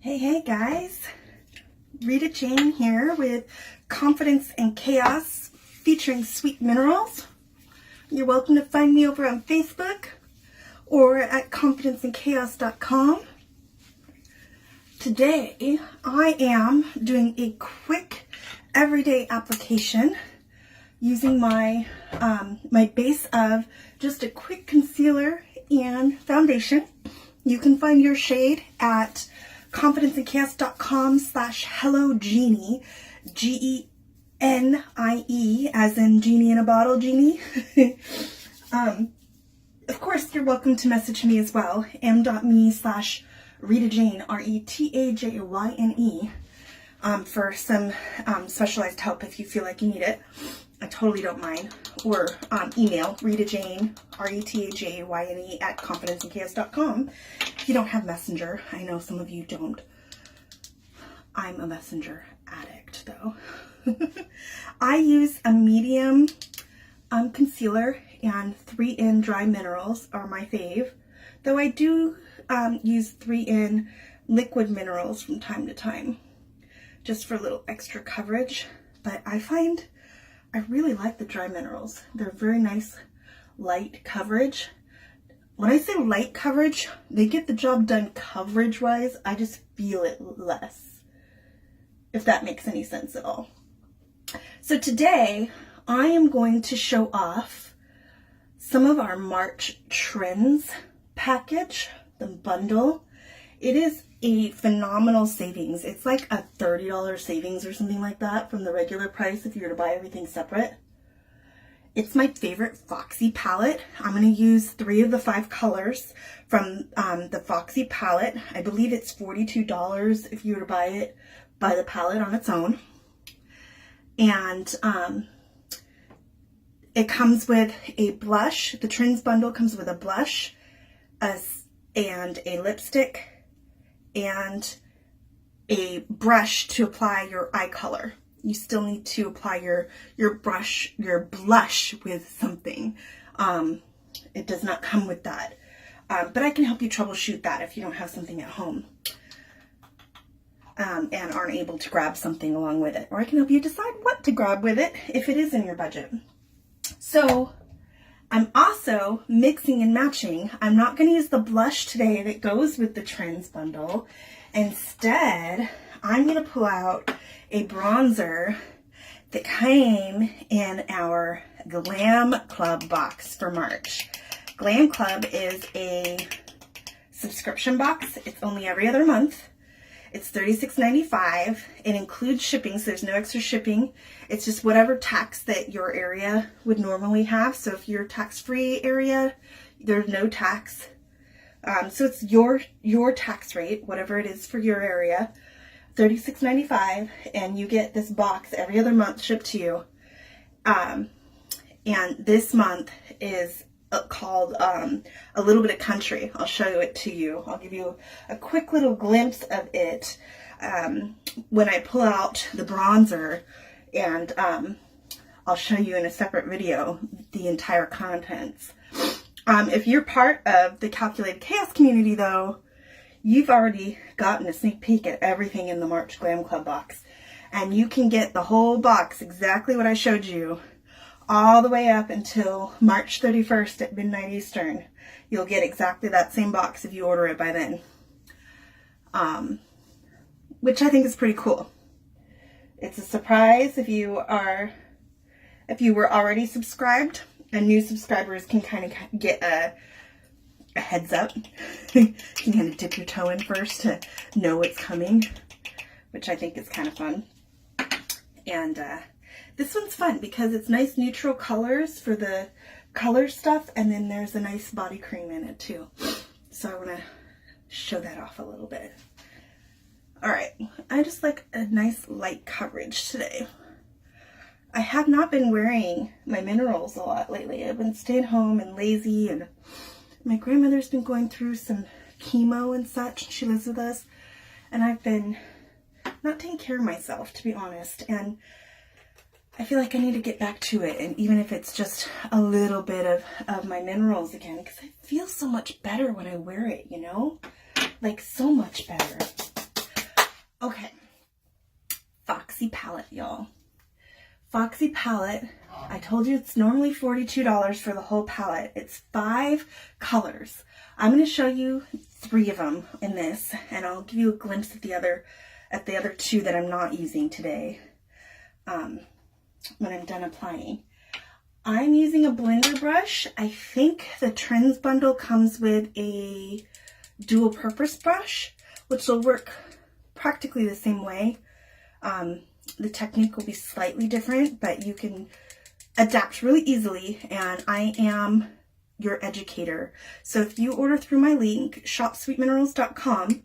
Hey guys, Reta Jayne here with Confidence and Chaos featuring Sweet Minerals. You're welcome to find me over on Facebook or at confidenceandchaos.com. Today I am doing a quick everyday application using my my base of just a quick concealer and foundation. You can find your shade at confidenceandchaos.com/HelloGenie, Genie, as in genie in a bottle, genie. Of course, you're welcome to message me as well, m.me/Reta Jayne, RetaJayne, for some specialized help if you feel like you need it. I totally don't mind. Or email Reta Jayne, RetaJayne at confidenceandchaos.com. If you don't have Messenger, I know some of you don't. I'm a Messenger addict, though. I use a medium concealer, and 3-in dry minerals are my fave. Though I do use 3-in liquid minerals from time to time, just for a little extra coverage. But I find I really like the dry minerals. They're very nice, light coverage. When I say light coverage, they get the job done coverage-wise. I just feel it less, if that makes any sense at all. So today, I am going to show off some of our March Trends package, the bundle. It is a phenomenal savings. It's like a $30 savings or something like that from the regular price if you were to buy everything separate. It's my favorite Foxy palette. I'm going to use 3 of the 5 colors from the Foxy palette. I believe it's $42 if you were to buy the palette on its own. And it comes with a blush. The Trends bundle comes with a blush and a lipstick and a brush to apply your eye color. You still need to apply your blush with something. It does not come with that. But I can help you troubleshoot that if you don't have something at home and aren't able to grab something along with it. Or I can help you decide what to grab with it if it is in your budget. So I'm also mixing and matching. I'm not going to use the blush today that goes with the Trends bundle. Instead, I'm going to pull out a bronzer that came in our Glam Club box for March. Glam Club is a subscription box. It's only every other month. It's $36.95. It includes shipping, so there's no extra shipping. It's just whatever tax that your area would normally have. So if you're tax-free area, there's no tax. So it's your tax rate, whatever it is for your area. $36.95, and you get this box every other month shipped to you. And this month is called A Little Bit of Country. I'll show it to you. I'll give you a quick little glimpse of it when I pull out the bronzer, and I'll show you in a separate video the entire contents. If you're part of the Calculated Chaos community, though, you've already gotten a sneak peek at everything in the March Glam Club box. And you can get the whole box, exactly what I showed you, all the way up until March 31st at midnight Eastern. You'll get exactly that same box if you order it by then. Which I think is pretty cool. It's a surprise if you were already subscribed, and new subscribers can kind of get a heads up. You can kind of dip your toe in first to know what's coming, which I think is kind of fun. And this one's fun because it's nice neutral colors for the color stuff, and then there's a nice body cream in it too. So I want to show that off a little bit. Alright, I just like a nice light coverage today. I have not been wearing my minerals a lot lately. I've been staying home and lazy, and my grandmother's been going through some chemo and such. She lives with us, and I've been not taking care of myself, to be honest, and I feel like I need to get back to it, and even if it's just a little bit of my minerals again, because I feel so much better when I wear it, you know? Like, so much better. Okay, Foxy palette, y'all. Foxy palette, I told you it's normally $42 for the whole palette. It's 5 colors. I'm going to show you 3 of them in this, and I'll give you a glimpse at the other 2 that I'm not using today when I'm done applying. I'm using a blender brush. I think the Trends bundle comes with a dual purpose brush, which will work practically the same way. The technique will be slightly different, but you can adapt really easily, and I am your educator. So if you order through my link, shopsweetminerals.com,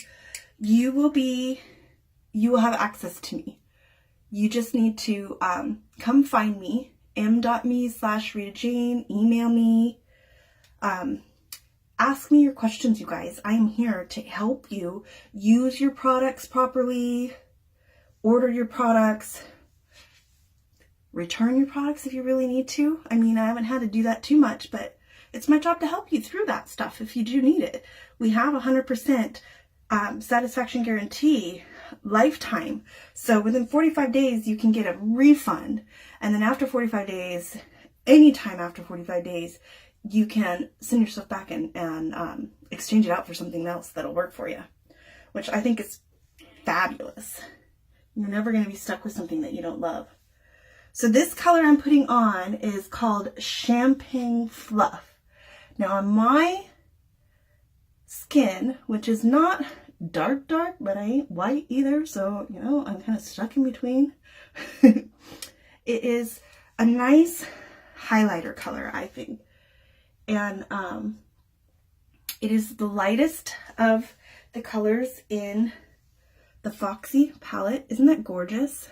you will have access to me. You just need to come find me, m.me/Reta Jayne, email me, ask me your questions, you guys. I am here to help you use your products properly, order your products, return your products if you really need to. I mean, I haven't had to do that too much, but it's my job to help you through that stuff if you do need it. We have 100% satisfaction guarantee, lifetime. So within 45 days, you can get a refund. And then after 45 days, anytime after 45 days, you can send your stuff back and exchange it out for something else that'll work for you, which I think is fabulous. You're never going to be stuck with something that you don't love. So this color I'm putting on is called Champagne Fluff. Now on my skin, which is not dark, but I ain't white either, so, you know, I'm kind of stuck in between. It is a nice highlighter color, I think. And it is the lightest of the colors in the Foxy palette. Isn't that gorgeous?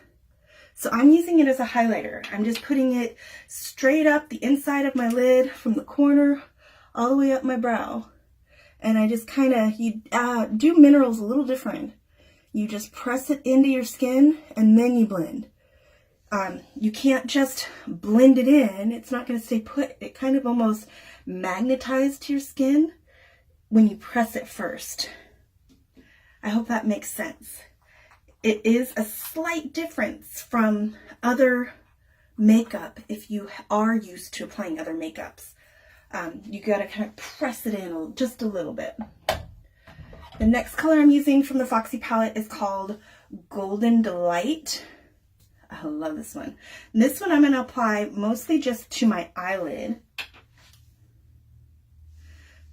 So I'm using it as a highlighter. I'm just putting it straight up the inside of my lid from the corner all the way up my brow. And I just kind of, you do minerals a little different. You just press it into your skin and then you blend. You can't just blend it in. It's not going to stay put. It kind of almost magnetizes to your skin when you press it first. I hope that makes sense. It is a slight difference from other makeup if you are used to applying other makeups. You got to kind of press it in just a little bit. The next color I'm using from the Foxy palette is called Golden Delight. I love this one. And this one I'm going to apply mostly just to my eyelid.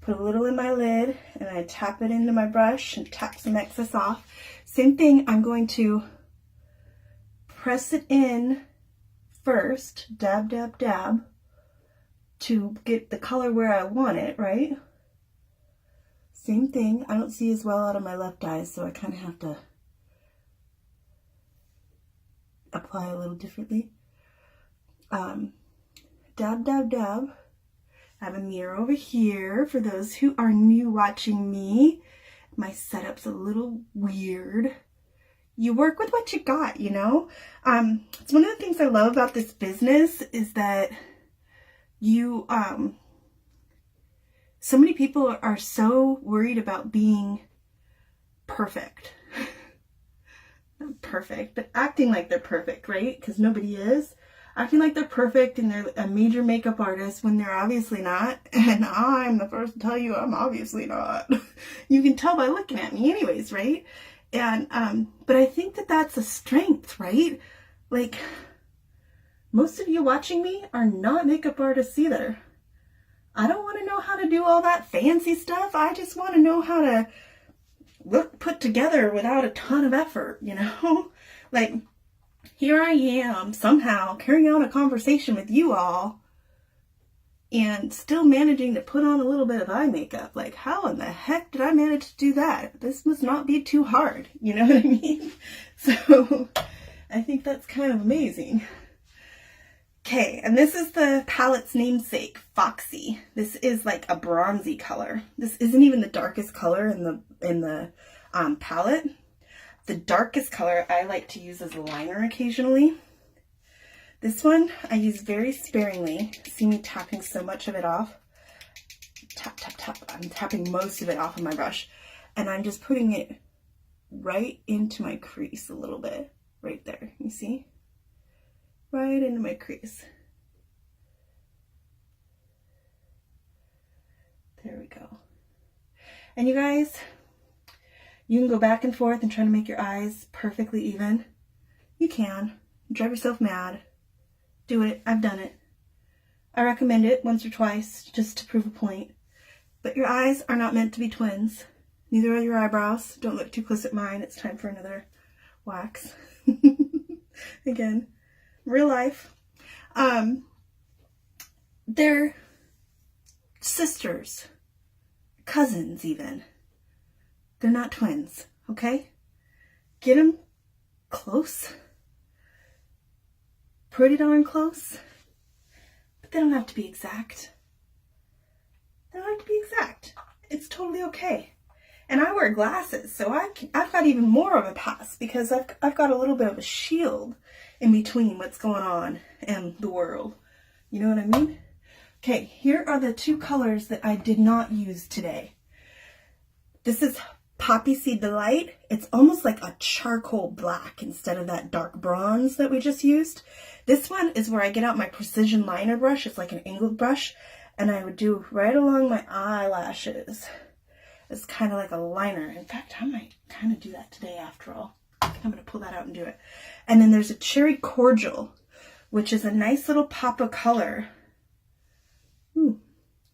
Put a little in my lid and I tap it into my brush and tap some excess off. Same thing, I'm going to press it in first, dab, dab, dab, to get the color where I want it, right? Same thing. I don't see as well out of my left eye, so I kind of have to apply a little differently. Dab, dab, dab. I have a mirror over here for those who are new watching me. My setup's a little weird. You work with what you got, you know? It's one of the things I love about this business is that you, so many people are so worried about being perfect. Not perfect, but acting like they're perfect, right? Because nobody is. Acting like they're perfect and they're a major makeup artist when they're obviously not. And I'm the first to tell you I'm obviously not. You can tell by looking at me anyways, right? And, but I think that that's a strength, right? Like, most of you watching me are not makeup artists either. I don't want to know how to do all that fancy stuff. I just want to know how to look put together without a ton of effort, you know? Like, here I am somehow carrying on a conversation with you all and still managing to put on a little bit of eye makeup. Like, how in the heck did I manage to do that? This must not be too hard. You know what I mean? So I think that's kind of amazing. Okay, and this is the palette's namesake, Foxy. This is like a bronzy color. This isn't even the darkest color in the palette. The darkest color I like to use as a liner occasionally. This one I use very sparingly. See me tapping so much of it off? Tap, tap, tap. I'm tapping most of it off of my brush. And I'm just putting it right into my crease a little bit. Right there, you see? Right into my crease. There we go. And you guys, you can go back and forth and try to make your eyes perfectly even. You can. Drive yourself mad. Do it. I've done it. I recommend it once or twice just to prove a point. But your eyes are not meant to be twins. Neither are your eyebrows. Don't look too close at mine. It's time for another wax. Again, real life. They're sisters, cousins even. They're not twins, okay? Get them close. Pretty darn close. But they don't have to be exact. They don't have to be exact. It's totally okay. And I wear glasses, so I've got even more of a pass because I've got a little bit of a shield in between what's going on in the world. You know what I mean? Okay, here are the two colors that I did not use today. This is Poppy Seed Delight. It's almost like a charcoal black instead of that dark bronze that we just used. This one is where I get out my precision liner brush. It's like an angled brush, and I would do right along my eyelashes. It's kind of like a liner. In fact, I might kind of do that today after all. I'm going to pull that out and do it. And then there's a Cherry Cordial, which is a nice little pop of color. Ooh,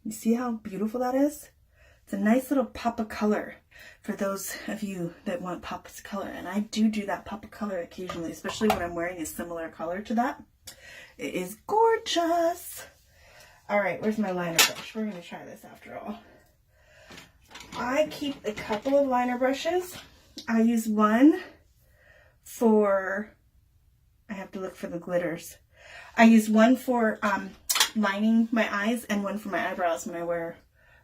you see how beautiful that is? It's a nice little pop of color for those of you that want pops of color. And I do that pop of color occasionally, especially when I'm wearing a similar color to that. It is gorgeous. All right, where's my liner brush? We're going to try this after all. I keep a couple of liner brushes. I use one for, I have to look for the glitters. I use one for lining my eyes and one for my eyebrows when I wear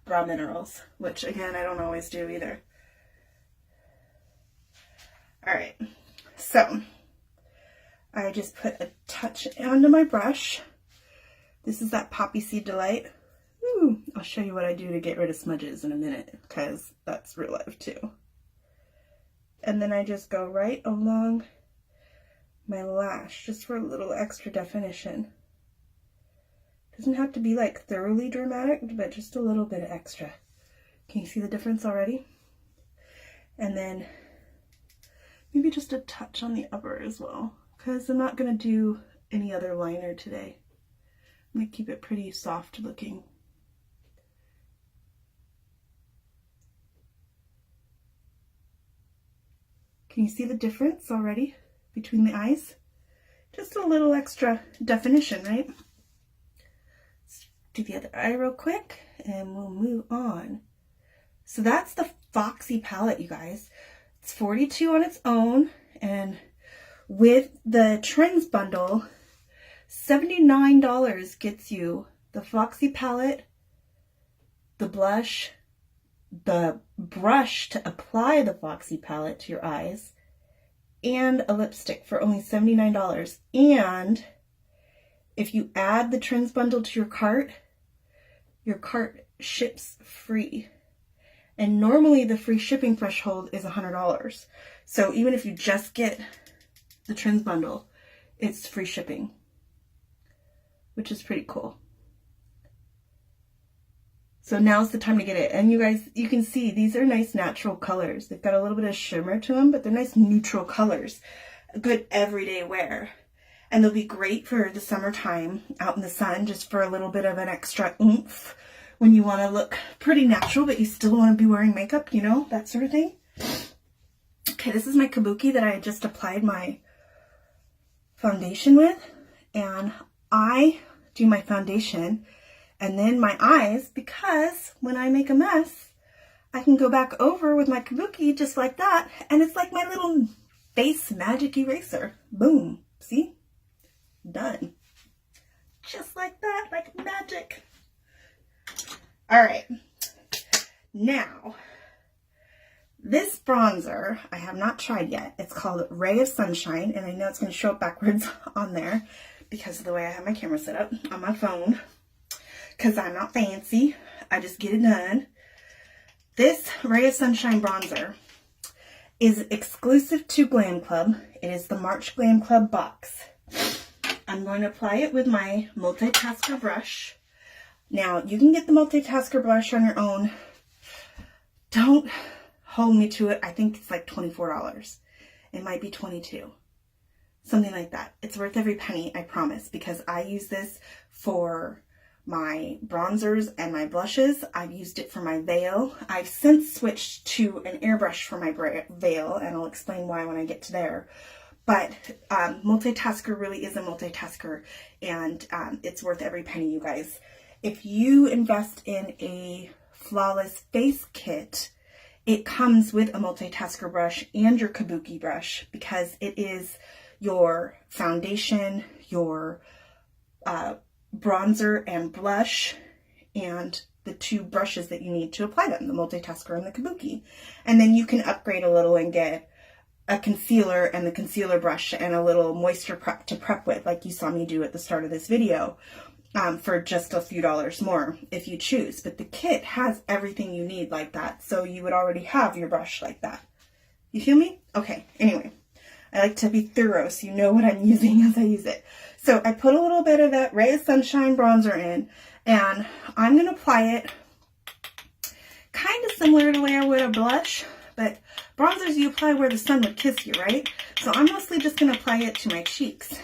Brow Minerals, which again, I don't always do either. All right, so I just put a touch onto my brush. This is that Poppy Seed Delight. Ooh, I'll show you what I do to get rid of smudges in a minute, because that's real life too. And then I just go right along my lash, just for a little extra definition. Doesn't have to be like thoroughly dramatic, but just a little bit of extra. Can you see the difference already? And then maybe just a touch on the upper as well, because I'm not going to do any other liner today. I'm going to keep it pretty soft looking. Can you see the difference already between the eyes? Just a little extra definition, right? Let's do the other eye real quick and we'll move on. So that's the Foxy palette, you guys. It's $42 on its own, and with the Trends bundle, $79 gets you the Foxy palette, the blush, the brush to apply the Foxy palette to your eyes, and a lipstick for only $79. And if you add the Trends bundle to your cart ships free. And normally the free shipping threshold is $100. So even if you just get the Trends bundle, it's free shipping, which is pretty cool. So now's the time to get it. And you guys, you can see these are nice natural colors. They've got a little bit of shimmer to them, but they're nice neutral colors. A good everyday wear. And they'll be great for the summertime out in the sun, just for a little bit of an extra oomph when you want to look pretty natural, but you still want to be wearing makeup, you know, that sort of thing. Okay, this is my kabuki that I just applied my foundation with. And I do my foundation and then my eyes, because when I make a mess, I can go back over with my kabuki just like that, and it's like my little face magic eraser. Boom. See? Done. Just like that, like magic. All right. Now, this bronzer I have not tried yet. It's called Ray of Sunshine, and I know it's going to show up backwards on there because of the way I have my camera set up on my phone. Because I'm not fancy. I just get it done. This Ray of Sunshine bronzer is exclusive to Glam Club. It is the March Glam Club box. I'm going to apply it with my multitasker brush. Now, you can get the multitasker brush on your own. Don't hold me to it. I think it's like $24. It might be $22. Something like that. It's worth every penny, I promise, because I use this for my bronzers and my blushes. I've used it for my veil. I've since switched to an airbrush for my veil, and I'll explain why when I get to there. But multitasker really is a multitasker, and it's worth every penny, you guys. If you invest in a flawless face kit, it comes with a multitasker brush and your kabuki brush, because it is your foundation, your bronzer and blush, and the two brushes that you need to apply them, the multitasker and the kabuki. And then you can upgrade a little and get a concealer and the concealer brush and a little moisture prep to prep with, like you saw me do at the start of this video, for just a few dollars more if you choose. But the kit has everything you need like that, so you would already have your brush like that. You feel me? Okay, anyway. I like to be thorough so you know what I'm using as I use it. So I put a little bit of that Ray of Sunshine bronzer in, and I'm going to apply it kind of similar to the way I would a blush, but bronzers you apply where the sun would kiss you, right? So I'm mostly just going to apply it to my cheeks,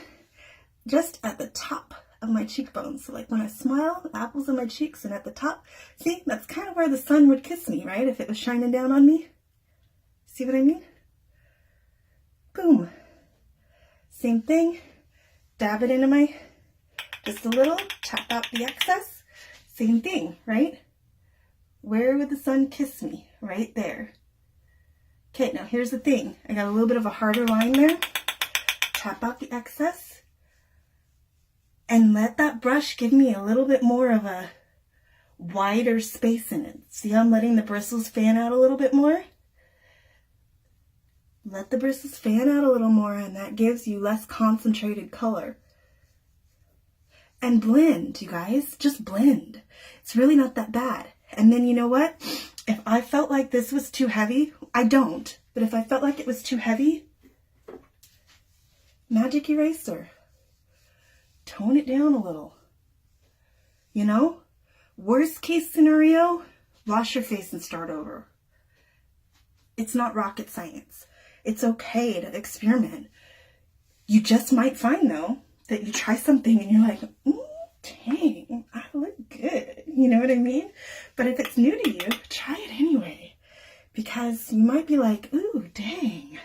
just at the top of my cheekbones. So like when I smile, the apples in my cheeks, and at the top, see, that's kind of where the sun would kiss me, right? If it was shining down on me. See what I mean? Boom. Same thing. Dab it into my, just a little, tap out the excess. Same thing, right? Where would the sun kiss me? Right there. Okay, now here's the thing. I got a little bit of a harder line there. Tap out the excess. And let that brush give me a little bit more of a wider space in it. See how I'm letting the bristles fan out a little bit more? Let the bristles fan out a little more, and that gives you less concentrated color. And blend, you guys. Just blend. It's really not that bad. And then you know what? If I felt like this was too heavy, I don't. But if I felt like it was too heavy, magic eraser. Tone it down a little. You know? Worst case scenario, wash your face and start over. It's not rocket science. It's okay to experiment. You just might find, though, that you try something and you're like, dang, I look good. You know what I mean? But if it's new to you, try it anyway. Because you might be like, ooh, dang.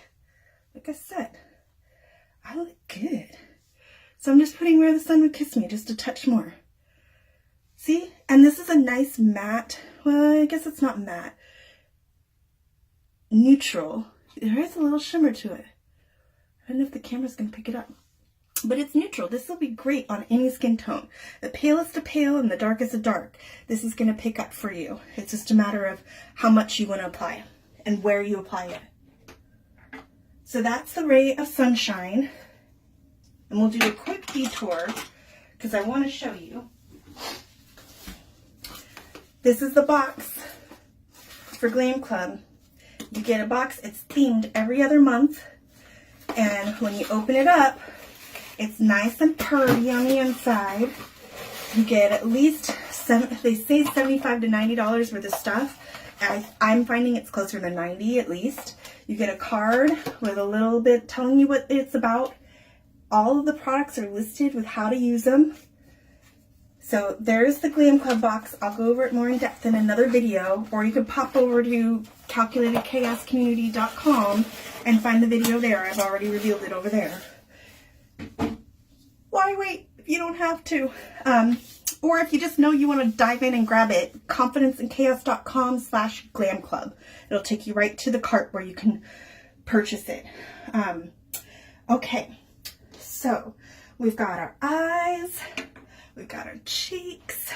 Like I said, I look good. So I'm just putting where the sun would kiss me, just a touch more. See? And this is a nice matte, well, I guess it's not matte. Neutral. There is a little shimmer to it. I don't know if the camera's going to pick it up. But it's neutral. This will be great on any skin tone. The palest of pale and the darkest of dark. This is going to pick up for you. It's just a matter of how much you want to apply and where you apply it. So that's the Ray of Sunshine. And we'll do a quick detour because I want to show you. This is the box for Glam Club. You get a box, it's themed every other month, and when you open it up, it's nice and purdy on the inside. You get at least, they say $75 to $90 worth of stuff. I'm finding it's closer to $90 at least. You get a card with a little bit telling you what it's about. All of the products are listed with how to use them. So there's the Glam Club box. I'll go over it more in depth in another video, or you can pop over to calculatedchaoscommunity.com and find the video there. I've already revealed it over there. Why wait if you don't have to? Or if you just know you want to dive in and grab it, confidenceandchaos.com/Glam Club. It'll take you right to the cart where you can purchase it. Okay, so we've got our eyes. We've got our cheeks.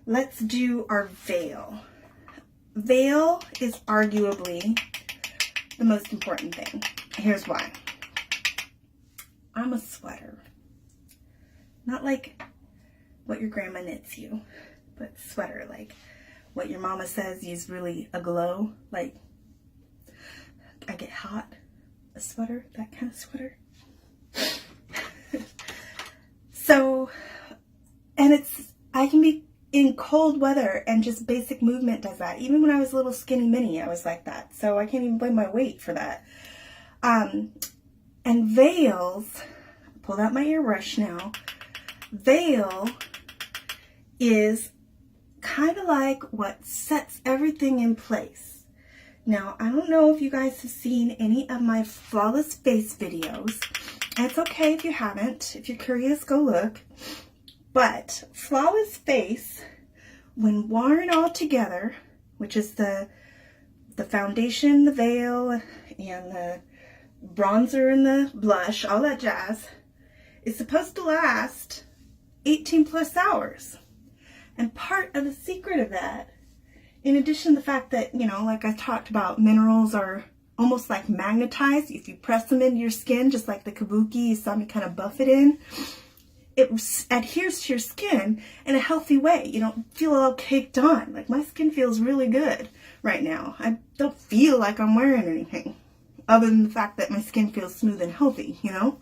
Let's do our veil. Veil is arguably the most important thing. Here's why. I'm a sweater. Not like what your grandma knits you, but sweater, like what your mama says is really a glow. Like, I hot, a sweater, that kind of sweater. So, and I can be in cold weather and just basic movement does that. Even when I was a little skinny mini, I was like that. So I can't even blame my weight for that. And veils, pulled out my airbrush now. Veil is kind of like what sets everything in place. Now, I don't know if you guys have seen any of my flawless face videos. And it's okay if you haven't. If you're curious, go look. But flawless face, when worn all together, which is the foundation, the veil, and the bronzer and the blush, all that jazz, is supposed to last 18 plus hours. And part of the secret of that, in addition to the fact that, you know, like I talked about, minerals are almost like magnetized. If you press them into your skin, just like the kabuki, you saw me kind of buff it in, it adheres to your skin in a healthy way. You don't feel all caked on. Like, my skin feels really good right now. I don't feel like I'm wearing anything other than the fact that my skin feels smooth and healthy, you know?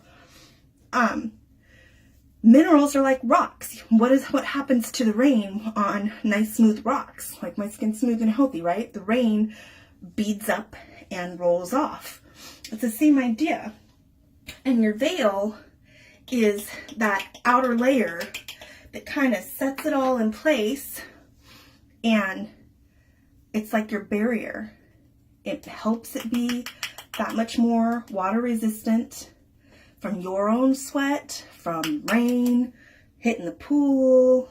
Minerals are like rocks. What happens to the rain on nice smooth rocks? Like, my skin's smooth and healthy, right? The rain beads up and rolls off. It's the same idea. And your veil is that outer layer that kind of sets it all in place, and it's like your barrier. It helps it be that much more water resistant from your own sweat, from rain, hitting the pool,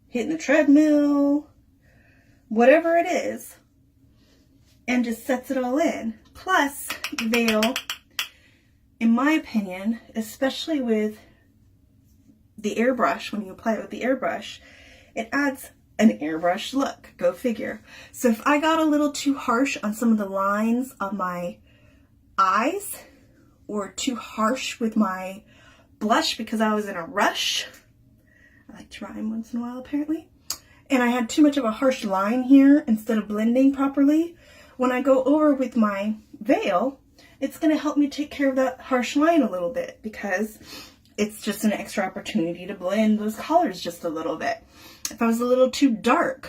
hitting the treadmill, whatever it is, and just sets it all in. Plus, the veil, in my opinion, especially with the airbrush, when you apply it with the airbrush, it adds an airbrush look. Go figure. So if I got a little too harsh on some of the lines of my eyes, or too harsh with my blush because I was in a rush, I like to rhyme once in a while apparently, and I had too much of a harsh line here instead of blending properly, when I go over with my veil, it's going to help me take care of that harsh line a little bit, because it's just an extra opportunity to blend those colors just a little bit. If I was a little too dark